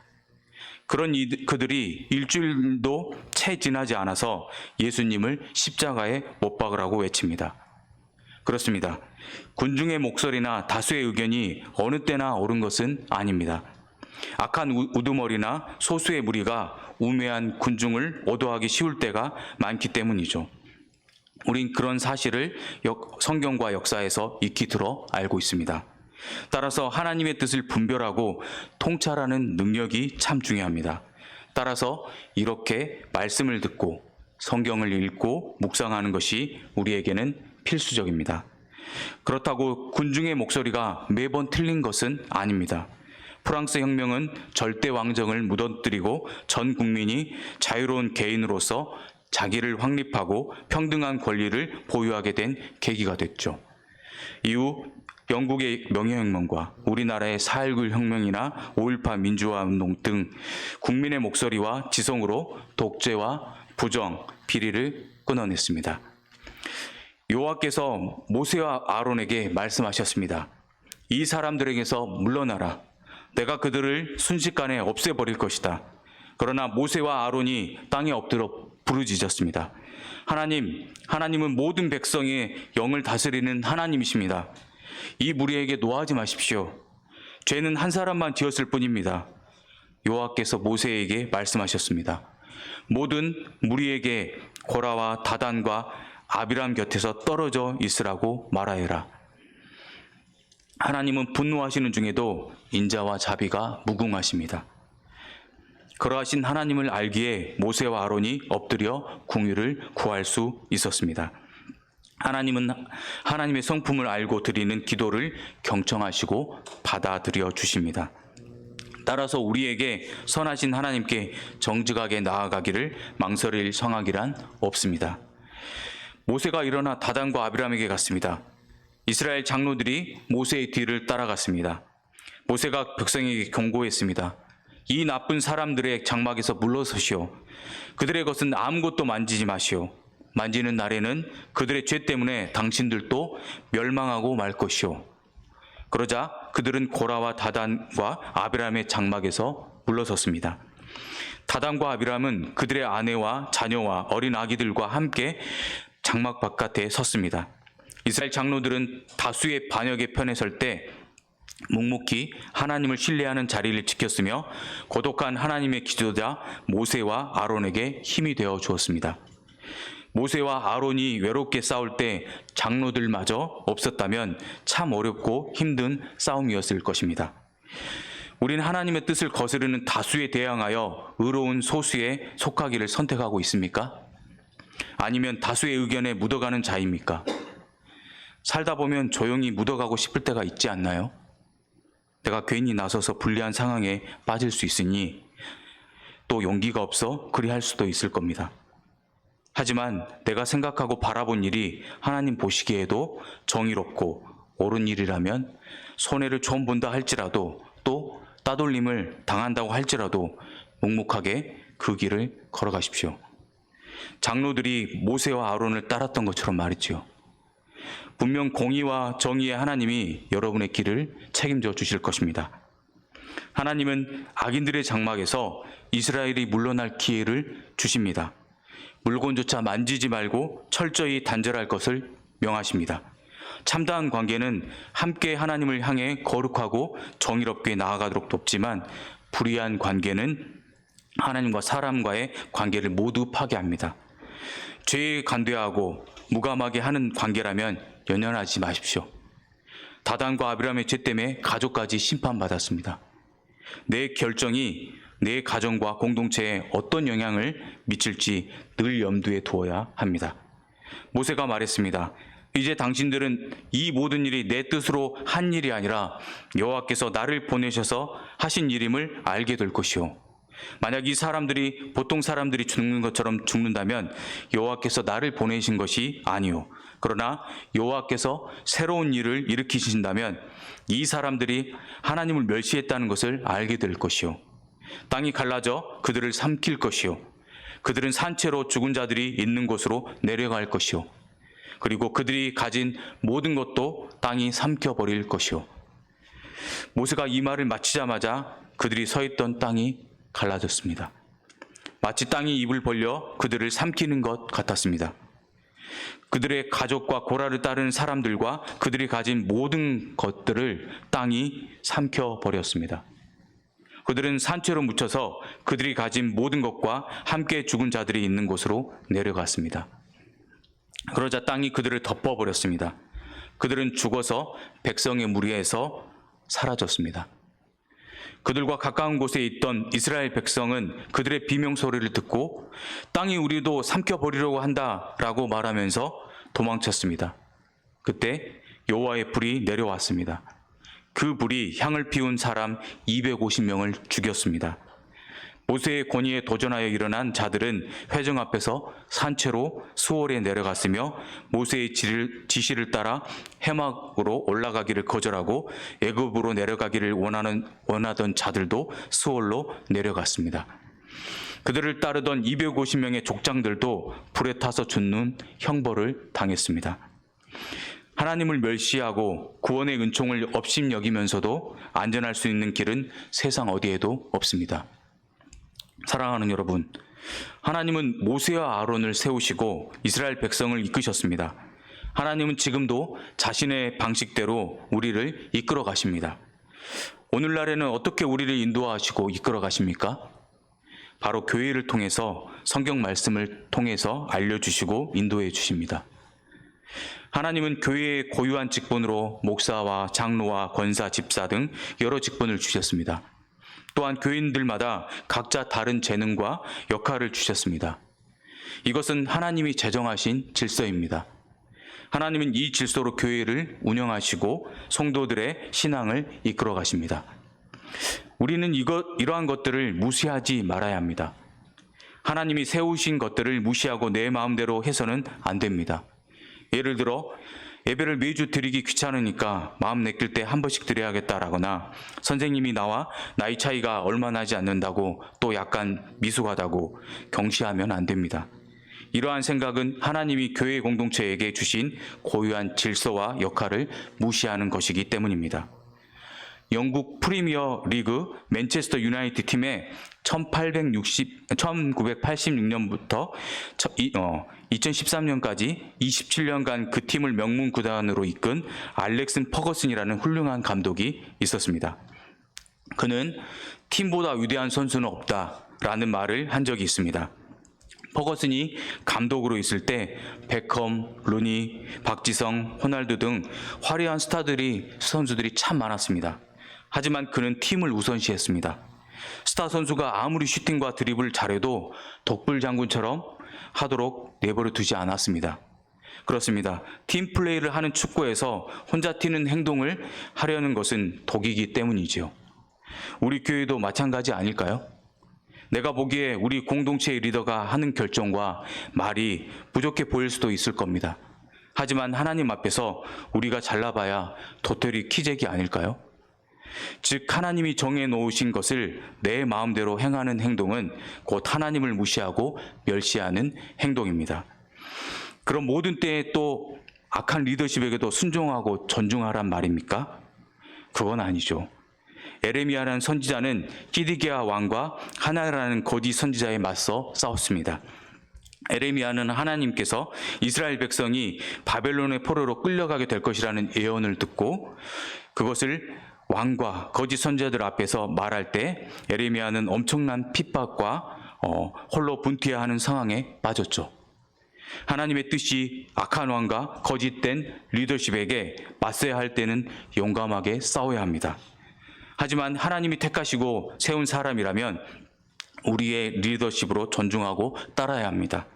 그런 그들이 일주일도 채 지나지 않아서 예수님을 십자가에 못 박으라고 외칩니다. 그렇습니다. 군중의 목소리나 다수의 의견이 어느 때나 옳은 것은 아닙니다. 악한 우두머리나 소수의 무리가 우매한 군중을 오도하기 쉬울 때가 많기 때문이죠. 우린 그런 사실을 성경과 역사에서 익히 들어 알고 있습니다. 따라서 하나님의 뜻을 분별하고 통찰하는 능력이 참 중요합니다. 따라서 이렇게 말씀을 듣고 성경을 읽고 묵상하는 것이 우리에게는 필수적입니다. 그렇다고 군중의 목소리가 매번 틀린 것은 아닙니다. 프랑스 혁명은 절대 왕정을 무너뜨리고 전 국민이 자유로운 개인으로서 자기를 확립하고 평등한 권리를 보유하게 된 계기가 됐죠. 이후 영국의 명예혁명과 우리나라의 4.19 혁명이나 5.18 민주화운동 등 국민의 목소리와 지성으로 독재와 부정, 비리를 끊어냈습니다. 여호와께서 모세와 아론에게 말씀하셨습니다. 이 사람들에게서 물러나라. 내가 그들을 순식간에 없애버릴 것이다. 그러나 모세와 아론이 땅에 엎드려 부르짖었습니다. 하나님은 모든 백성의 영을 다스리는 하나님이십니다. 이 무리에게 노하지 마십시오. 죄는 한 사람만 지었을 뿐입니다. 여호와께서 모세에게 말씀하셨습니다. 모든 무리에게 고라와 다단과 아비람 곁에서 떨어져 있으라고 말하여라. 하나님은 분노하시는 중에도 인자와 자비가 무궁하십니다. 그러하신 하나님을 알기에 모세와 아론이 엎드려 궁유를 구할 수 있었습니다. 하나님은 하나님의 성품을 알고 드리는 기도를 경청하시고 받아들여 주십니다. 따라서 우리에게 선하신 하나님께 정직하게 나아가기를 망설일 성악이란 없습니다. 모세가 일어나 다단과 아비람에게 갔습니다. 이스라엘 장로들이 모세의 뒤를 따라갔습니다. 모세가 백성에게 경고했습니다. 이 나쁜 사람들의 장막에서 물러서시오. 그들의 것은 아무것도 만지지 마시오. 만지는 날에는 그들의 죄 때문에 당신들도 멸망하고 말 것이오. 그러자 그들은 고라와 다단과 아비람의 장막에서 물러섰습니다. 다단과 아비람은 그들의 아내와 자녀와 어린 아기들과 함께 장막 바깥에 섰습니다. 이스라엘 장로들은 다수의 반역의 편에 설 때 묵묵히 하나님을 신뢰하는 자리를 지켰으며 고독한 하나님의 기도자 모세와 아론에게 힘이 되어 주었습니다. 모세와 아론이 외롭게 싸울 때 장로들마저 없었다면 참 어렵고 힘든 싸움이었을 것입니다. 우린 하나님의 뜻을 거스르는 다수에 대항하여 의로운 소수에 속하기를 선택하고 있습니까? 아니면 다수의 의견에 묻어가는 자입니까? 살다 보면 조용히 묻어가고 싶을 때가 있지 않나요? 내가 괜히 나서서 불리한 상황에 빠질 수 있으니 또 용기가 없어 그리할 수도 있을 겁니다. 하지만 내가 생각하고 바라본 일이 하나님 보시기에도 정의롭고 옳은 일이라면 손해를 좀 본다 할지라도 또 따돌림을 당한다고 할지라도 묵묵하게 그 길을 걸어가십시오. 장로들이 모세와 아론을 따랐던 것처럼 말이지요. 분명 공의와 정의의 하나님이 여러분의 길을 책임져 주실 것입니다. 하나님은 악인들의 장막에서 이스라엘이 물러날 기회를 주십니다. 물건조차 만지지 말고 철저히 단절할 것을 명하십니다. 참다한 관계는 함께 하나님을 향해 거룩하고 정의롭게 나아가도록 돕지만 불의한 관계는 하나님과 사람과의 관계를 모두 파괴합니다. 죄에 간대하고 무감하게 하는 관계라면 연연하지 마십시오. 다단과 아비람의 죄 때문에 가족까지 심판받았습니다. 내 결정이 내 가정과 공동체에 어떤 영향을 미칠지 늘 염두에 두어야 합니다. 모세가 말했습니다. 이제 당신들은 이 모든 일이 내 뜻으로 한 일이 아니라 여호와께서 나를 보내셔서 하신 일임을 알게 될 것이요. 만약 이 사람들이 보통 사람들이 죽는 것처럼 죽는다면 여호와께서 나를 보내신 것이 아니요. 그러나 여호와께서 새로운 일을 일으키신다면 이 사람들이 하나님을 멸시했다는 것을 알게 될 것이요. 땅이 갈라져 그들을 삼킬 것이요. 그들은 산채로 죽은 자들이 있는 곳으로 내려갈 것이요. 그리고 그들이 가진 모든 것도 땅이 삼켜버릴 것이요. 모세가 이 말을 마치자마자 그들이 서 있던 땅이 갈라졌습니다. 마치 땅이 입을 벌려 그들을 삼키는 것 같았습니다. 그들의 가족과 고라를 따르는 사람들과 그들이 가진 모든 것들을 땅이 삼켜버렸습니다. 그들은 산채로 묻혀서 그들이 가진 모든 것과 함께 죽은 자들이 있는 곳으로 내려갔습니다. 그러자 땅이 그들을 덮어버렸습니다. 그들은 죽어서 백성의 무리에서 사라졌습니다. 그들과 가까운 곳에 있던 이스라엘 백성은 그들의 비명소리를 듣고 땅이 우리도 삼켜버리려고 한다라고 말하면서 도망쳤습니다. 그때 여호와의 불이 내려왔습니다. 그 불이 향을 피운 사람 250명을 죽였습니다. 모세의 권위에 도전하여 일어난 자들은 회정 앞에서 산채로 수월에 내려갔으며 모세의 지시를 따라 해막으로 올라가기를 거절하고 애굽으로 내려가기를 원하던 자들도 수월로 내려갔습니다. 그들을 따르던 250명의 족장들도 불에 타서 죽는 형벌을 당했습니다. 하나님을 멸시하고 구원의 은총을 업신여기면서도 안전할 수 있는 길은 세상 어디에도 없습니다. 사랑하는 여러분, 하나님은 모세와 아론을 세우시고 이스라엘 백성을 이끄셨습니다. 하나님은 지금도 자신의 방식대로 우리를 이끌어 가십니다. 오늘날에는 어떻게 우리를 인도하시고 이끌어 가십니까? 바로 교회를 통해서 성경 말씀을 통해서 알려주시고 인도해 주십니다. 하나님은 교회의 고유한 직분으로 목사와 장로와 권사, 집사 등 여러 직분을 주셨습니다. 또한 교인들마다 각자 다른 재능과 역할을 주셨습니다. 이것은 하나님이 제정하신 질서입니다. 하나님은 이 질서로 교회를 운영하시고 성도들의 신앙을 이끌어 가십니다. 우리는 이러한 것들을 무시하지 말아야 합니다. 하나님이 세우신 것들을 무시하고 내 마음대로 해서는 안 됩니다. 예를 들어 예배를 매주 드리기 귀찮으니까 마음 내킬 때 한 번씩 드려야겠다라거나 선생님이 나와 나이 차이가 얼마 나지 않는다고 또 약간 미숙하다고 경시하면 안 됩니다. 이러한 생각은 하나님이 교회 공동체에게 주신 고유한 질서와 역할을 무시하는 것이기 때문입니다. 영국 프리미어 리그 맨체스터 유나이티드 팀의 1986년부터 2013년까지 27년간 그 팀을 명문 구단으로 이끈 알렉슨 퍼거슨이라는 훌륭한 감독이 있었습니다. 그는 팀보다 위대한 선수는 없다라는 말을 한 적이 있습니다. 퍼거슨이 감독으로 있을 때 베컴, 루니, 박지성, 호날두 등 화려한 선수들이 참 많았습니다. 하지만 그는 팀을 우선시했습니다. 스타 선수가 아무리 슈팅과 드리블을 잘해도 독불 장군처럼 하도록 내버려 두지 않았습니다. 그렇습니다. 팀 플레이를 하는 축구에서 혼자 튀는 행동을 하려는 것은 독이기 때문이지요. 우리 교회도 마찬가지 아닐까요? 내가 보기에 우리 공동체의 리더가 하는 결정과 말이 부족해 보일 수도 있을 겁니다. 하지만 하나님 앞에서 우리가 잘나봐야 도토리 키재기 아닐까요? 즉 하나님이 정해놓으신 것을 내 마음대로 행하는 행동은 곧 하나님을 무시하고 멸시하는 행동입니다. 그럼 모든 때에 또 악한 리더십에게도 순종하고 존중하란 말입니까? 그건 아니죠. 에레미야라는 선지자는 시드기야 왕과 하나라는 거짓 선지자에 맞서 싸웠습니다. 에레미야는 하나님께서 이스라엘 백성이 바벨론의 포로로 끌려가게 될 것이라는 예언을 듣고 그것을 왕과 거짓 선지자들 앞에서 말할 때 에레미야는 엄청난 핍박과 홀로 분투해야 하는 상황에 빠졌죠. 하나님의 뜻이 악한 왕과 거짓된 리더십에게 맞서야 할 때는 용감하게 싸워야 합니다. 하지만 하나님이 택하시고 세운 사람이라면 우리의 리더십으로 존중하고 따라야 합니다.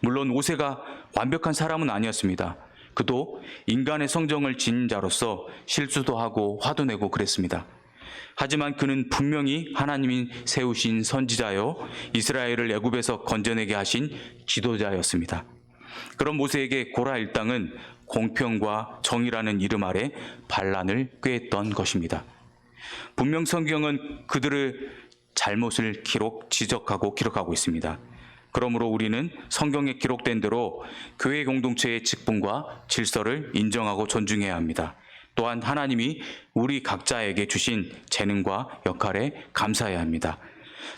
물론 모세가 완벽한 사람은 아니었습니다. 그도 인간의 성정을 지닌 자로서 실수도 하고 화도 내고 그랬습니다. 하지만 그는 분명히 하나님이 세우신 선지자요 이스라엘을 애굽에서 건져내게 하신 지도자였습니다. 그런 모세에게 고라 일당은 공평과 정의라는 이름 아래 반란을 꾀했던 것입니다. 분명 성경은 그들의 잘못을 지적하고 기록하고 있습니다. 그러므로 우리는 성경에 기록된 대로 교회 공동체의 직분과 질서를 인정하고 존중해야 합니다. 또한 하나님이 우리 각자에게 주신 재능과 역할에 감사해야 합니다.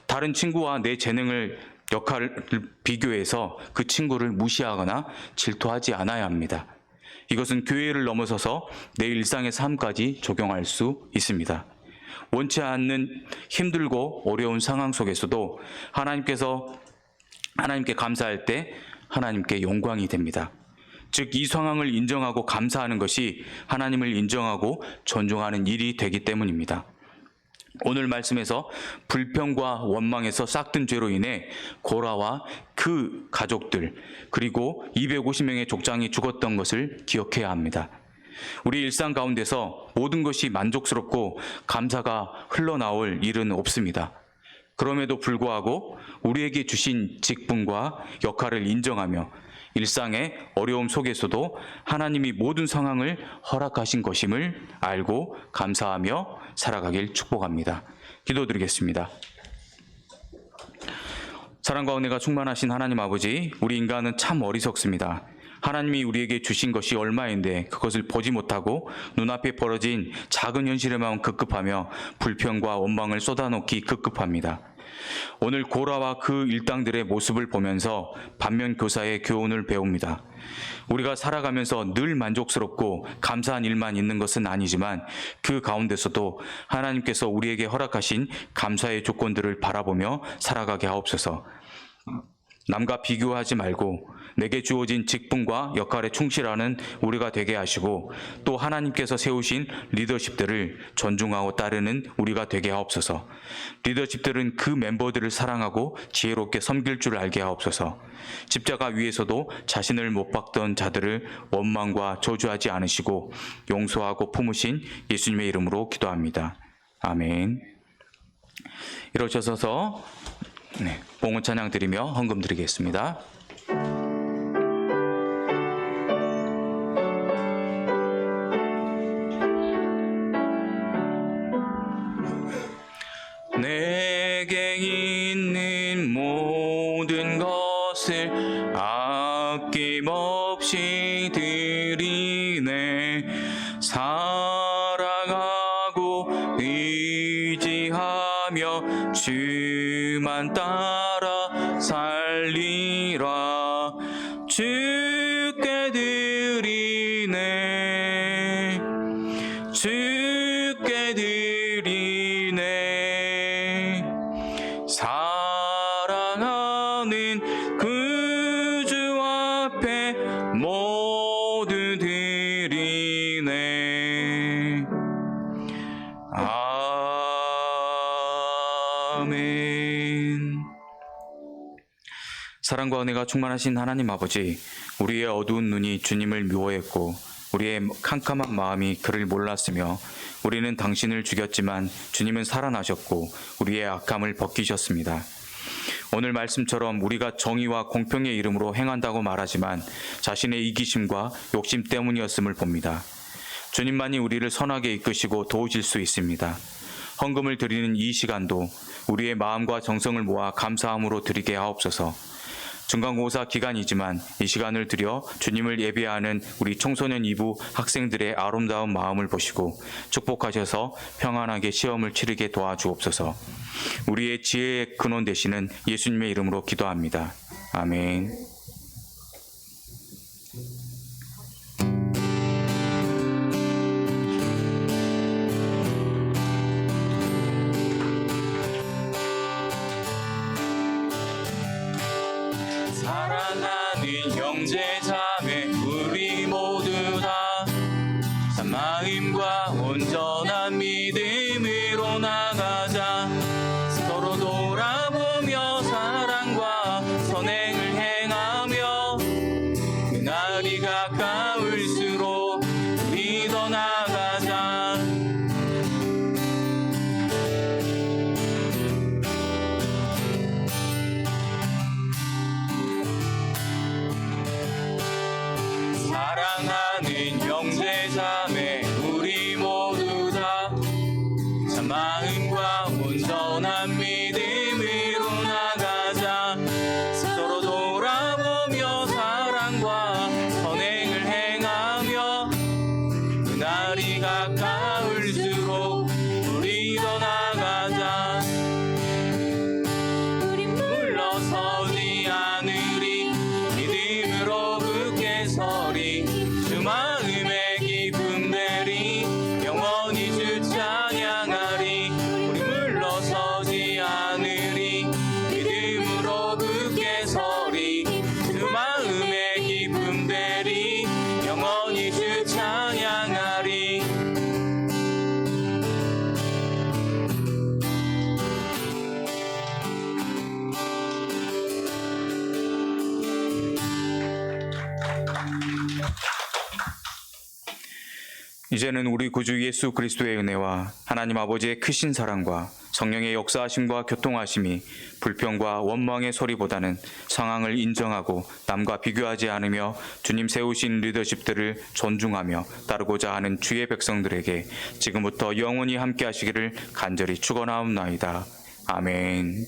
다른 친구와 내 재능을 역할을 비교해서 그 친구를 무시하거나 질투하지 않아야 합니다. 이것은 교회를 넘어서서 내 일상의 삶까지 적용할 수 있습니다. 원치 않는 힘들고 어려운 상황 속에서도 하나님께 감사할 때 하나님께 영광이 됩니다. 즉 이 상황을 인정하고 감사하는 것이 하나님을 인정하고 존중하는 일이 되기 때문입니다. 오늘 말씀에서 불평과 원망에서 싹든 죄로 인해 고라와 그 가족들 그리고 250명의 족장이 죽었던 것을 기억해야 합니다. 우리 일상 가운데서 모든 것이 만족스럽고 감사가 흘러나올 일은 없습니다. 그럼에도 불구하고 우리에게 주신 직분과 역할을 인정하며 일상의 어려움 속에서도 하나님이 모든 상황을 허락하신 것임을 알고 감사하며 살아가길 축복합니다. 기도드리겠습니다. 사랑과 은혜가 충만하신 하나님 아버지, 우리 인간은 참 어리석습니다. 하나님이 우리에게 주신 것이 얼마인데 그것을 보지 못하고 눈앞에 벌어진 작은 현실에만 급급하며 불평과 원망을 쏟아놓기 급급합니다. 오늘 고라와 그 일당들의 모습을 보면서 반면 교사의 교훈을 배웁니다. 우리가 살아가면서 늘 만족스럽고 감사한 일만 있는 것은 아니지만 그 가운데서도 하나님께서 우리에게 허락하신 감사의 조건들을 바라보며 살아가게 하옵소서. 남과 비교하지 말고 내게 주어진 직분과 역할에 충실하는 우리가 되게 하시고 또 하나님께서 세우신 리더십들을 존중하고 따르는 우리가 되게 하옵소서. 리더십들은 그 멤버들을 사랑하고 지혜롭게 섬길 줄 알게 하옵소서. 십자가 위에서도 자신을 못 박던 자들을 원망과 저주하지 않으시고 용서하고 품으신 예수님의 이름으로 기도합니다. 아멘. 일어서서 봉헌 찬양 드리며 헌금 드리겠습니다. 내게 있는 모든 것을 아낌없이 드리네. 사랑하고 의지하며 주만 따라 살리라. 주께 드리네. 주께 드리네. 사랑하는 그 주 앞에 모두 드리네. 아멘. 사랑과 은혜가 충만하신 하나님 아버지, 우리의 어두운 눈이 주님을 미워했고 우리의 캄캄한 마음이 그를 몰랐으며 우리는 당신을 죽였지만 주님은 살아나셨고 우리의 악함을 벗기셨습니다. 오늘 말씀처럼 우리가 정의와 공평의 이름으로 행한다고 말하지만 자신의 이기심과 욕심 때문이었음을 봅니다. 주님만이 우리를 선하게 이끄시고 도우실 수 있습니다. 헌금을 드리는 이 시간도 우리의 마음과 정성을 모아 감사함으로 드리게 하옵소서. 중간고사 기간이지만 이 시간을 들여 주님을 예배하는 우리 청소년 2부 학생들의 아름다운 마음을 보시고 축복하셔서 평안하게 시험을 치르게 도와주옵소서. 우리의 지혜의 근원 되시는 예수님의 이름으로 기도합니다. 아멘. 사랑하는 형제자매 우리 모두 다 참 마음과 온전한 믿음으로 나가자. 서로 돌아보며 사랑과 선행을 행하며 그날이 가까울수록 우리 더 나가자. 사랑하는 형제자매 우리 모두 다 참 마음과 온전한 믿음으로 나가자. 서로 돌아보며 사랑과 선행을 행하며 그날이 가까울수록 우리 더 나가자. 우리 물러서지 않으리 믿음으로 굳게 서리. 주 마음의 기쁨 내리 영원히 주 찬양하리. 우리 물러서지 않으리 믿음으로 굳게 서리. 주 마음의 기쁨 내리 영원히 주 찬양하리. 이제는 우리 구주 예수 그리스도의 은혜와 하나님 아버지의 크신 사랑과 성령의 역사하심과 교통하심이 불평과 원망의 소리보다는 상황을 인정하고 남과 비교하지 않으며 주님 세우신 리더십들을 존중하며 따르고자 하는 주의 백성들에게 지금부터 영원히 함께 하시기를 간절히 축원하옵나이다. 아멘.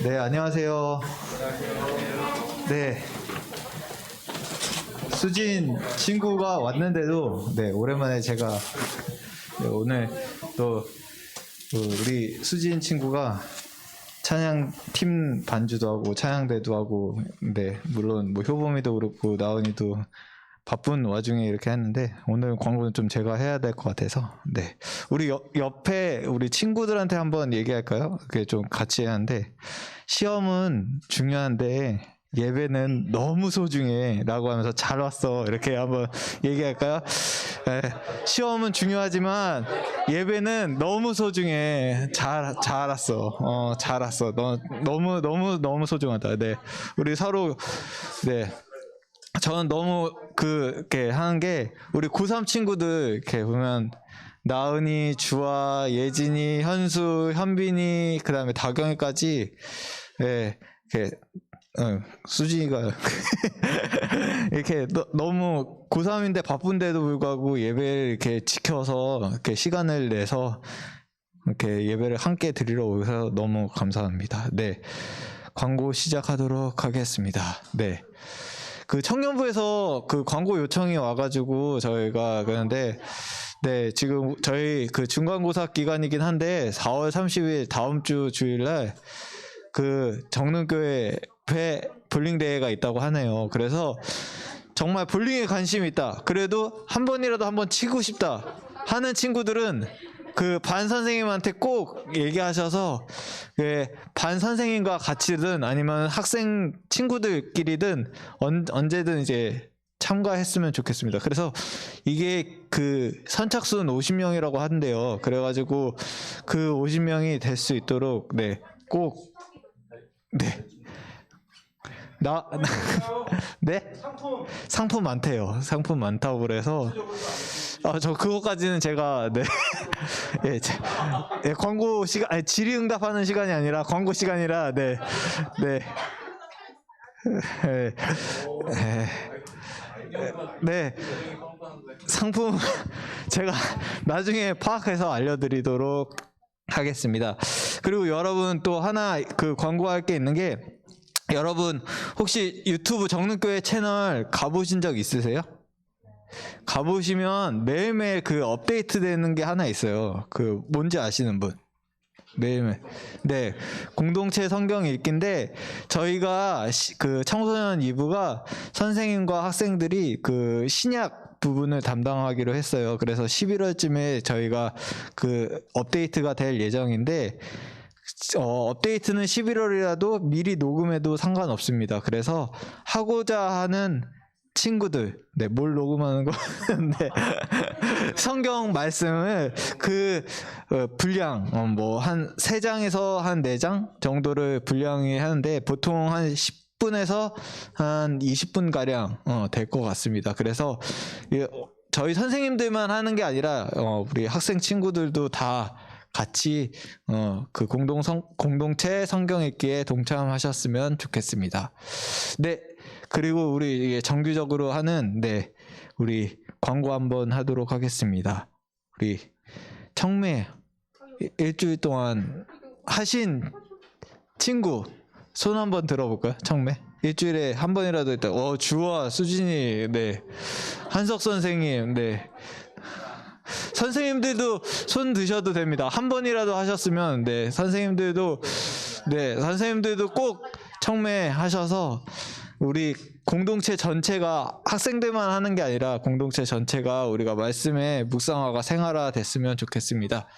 네, 안녕하세요. 네. 수진 친구가 왔는데도, 네, 오랜만에 제가, 네, 오늘 또, 우리 수진 친구가 찬양 팀 반주도 하고, 찬양대도 하고, 네, 물론 뭐 효범이도 그렇고, 나은이도 바쁜 와중에 이렇게 했는데, 오늘 광고는 좀 제가 해야 될 것 같아서, 네. 우리 옆에 우리 친구들한테 한번 얘기할까요? 그게 좀 같이 해야 하는데, 시험은 중요한데, 예배는 너무 소중해 라고 하면서 잘 왔어 이렇게 한번 얘기할까요? 네, 시험은 중요하지만 예배는 너무 소중해. 잘 왔어. 잘 왔어. 너무 소중하다. 네, 우리 서로 네. 저는 너무 이렇게 하는 게 우리 고3 친구들 이렇게 보면 나은이, 주아, 예진이, 현수, 현빈이 그다음에 다경이까지 네, 이렇게 수진이가 이렇게 너무 고3인데 바쁜데도 불구하고 예배를 이렇게 지켜서 이렇게 시간을 내서 이렇게 예배를 함께 드리러 오셔서 너무 감사합니다. 네, 광고 시작하도록 하겠습니다. 네, 그 청년부에서 그 광고 요청이 와가지고 저희가 그런데 네, 지금 저희 그 중간고사 기간이긴 한데 4월 30일 다음 주 주일날 그 정릉교회 볼링 대회가 있다고 하네요. 그래서 정말 볼링에 관심이 있다. 그래도 한 번이라도 한번 치고 싶다 하는 친구들은 그 반 선생님한테 꼭 얘기하셔서 반 선생님과 같이든 아니면 학생 친구들끼리든 언제든 이제 참가했으면 좋겠습니다. 그래서 이게 그 선착순 50명이라고 하는데요. 그래가지고 그 50명이 될 수 있도록 네, 꼭 네. 네? 상품 많대요. 상품 많다고 그래서 저 그거까지는 제가 네. 예, 예, 광고 시간 아니 질의응답하는 시간이 아니라 광고 시간이라 네. 네. 네. 네. 상품 제가 나중에 파악해서 알려드리도록 하겠습니다. 그리고 여러분 또 하나 그 광고할 게 있는 게 여러분 혹시 유튜브 정릉교회 채널 가보신 적 있으세요? 가보시면 매일매일 그 업데이트 되는 게 하나 있어요. 그 뭔지 아시는 분? 매일매일. 네, 공동체 성경 읽기인데 저희가 그 청소년 2부가 선생님과 학생들이 그 신약 부분을 담당하기로 했어요. 그래서 11월쯤에 저희가 그 업데이트가 될 예정인데 업데이트는 11월이라도 미리 녹음해도 상관없습니다. 그래서 하고자 하는 친구들, 네, 뭘 녹음하는 거? 네. 성경 말씀을 그 분량, 뭐 한 3장에서 한 4장 정도를 분량이 하는데 보통 한 10분에서 한 20분가량 될 것 같습니다. 그래서 저희 선생님들만 하는 게 아니라 우리 학생 친구들도 다 같이 그 공동체 성경 읽기에 동참하셨으면 좋겠습니다. 네, 그리고 우리 정규적으로 하는 네, 우리 광고 한번 하도록 하겠습니다. 우리 청매 일주일 동안 하신 친구 손 한번 들어볼까요? 청매 일주일에 한 번이라도 있다. 주와 수진이, 네, 한석 선생님, 네. 선생님들도 손 드셔도 됩니다. 한 번이라도 하셨으면 네, 선생님들도 꼭 청매하셔서 우리 공동체 전체가 학생들만 하는 게 아니라 공동체 전체가 우리가 말씀의 묵상화가 생활화 됐으면 좋겠습니다.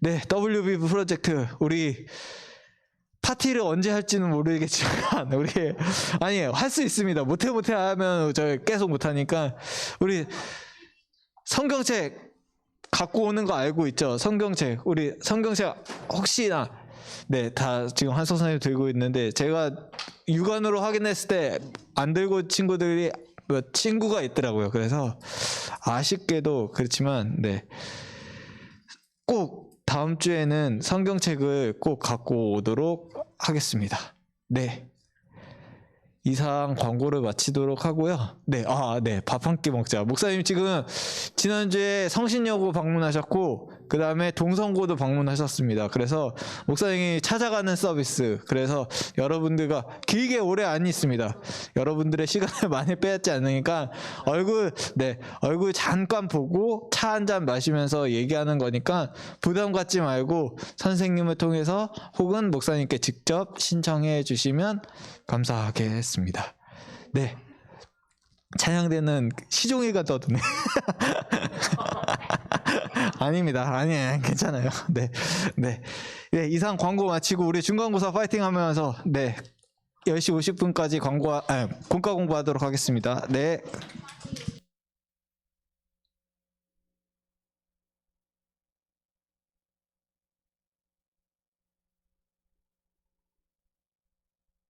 네, WB 프로젝트 우리 파티를 언제 할지는 모르겠지만 우리 아니에요, 할 수 있습니다. 못해 하면 저 계속 못하니까 우리 성경책 갖고 오는 거 알고 있죠? 성경책. 우리 성경책 혹시나 네, 다 지금 한석 선생님 들고 있는데 제가 육안으로 확인했을 때 안 들고 친구들이 친구가 있더라고요. 그래서 아쉽게도 그렇지만 네, 꼭 다음 주에는 성경책을 꼭 갖고 오도록 하겠습니다. 네. 이상 광고를 마치도록 하고요. 네, 네, 밥 한 끼 먹자. 목사님 지금 지난주에 성신여고 방문하셨고 그 다음에 동성고도 방문하셨습니다. 그래서 목사님이 찾아가는 서비스. 그래서 여러분들과 길게 오래 안 있습니다. 여러분들의 시간을 많이 빼앗지 않으니까 얼굴 잠깐 보고 차 한 잔 마시면서 얘기하는 거니까 부담 갖지 말고 선생님을 통해서 혹은 목사님께 직접 신청해 주시면 감사하겠습니다. 네. 찬양대는 시종일관 떠드네. 아닙니다. 아니에요. 괜찮아요. 네. 이상 광고 마치고 우리 중간고사 파이팅 하면서 10시 50분까지 공과 공부하도록 하겠습니다. 네.